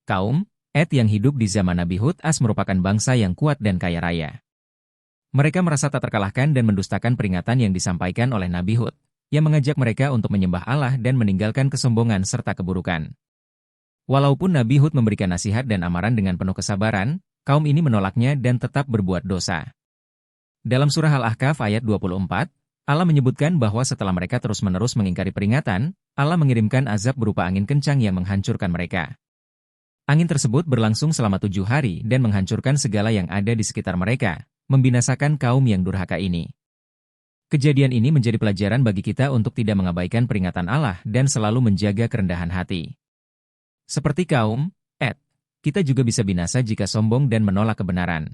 Kaum Ed yang hidup di zaman Nabi Hud merupakan bangsa yang kuat dan kaya raya. Mereka merasa tak terkalahkan dan mendustakan peringatan yang disampaikan oleh Nabi Hud, yang mengajak mereka untuk menyembah Allah dan meninggalkan kesombongan serta keburukan. Walaupun Nabi Hud memberikan nasihat dan amaran dengan penuh kesabaran, kaum ini menolaknya dan tetap berbuat dosa. Dalam surah Al-Ahqaf ayat 24, Allah menyebutkan bahwa setelah mereka terus-menerus mengingkari peringatan, Allah mengirimkan azab berupa angin kencang yang menghancurkan mereka. Angin tersebut berlangsung selama 7 hari dan menghancurkan segala yang ada di sekitar mereka, membinasakan kaum yang durhaka ini. Kejadian ini menjadi pelajaran bagi kita untuk tidak mengabaikan peringatan Allah dan selalu menjaga kerendahan hati. Seperti kaum Ed, kita juga bisa binasa jika sombong dan menolak kebenaran.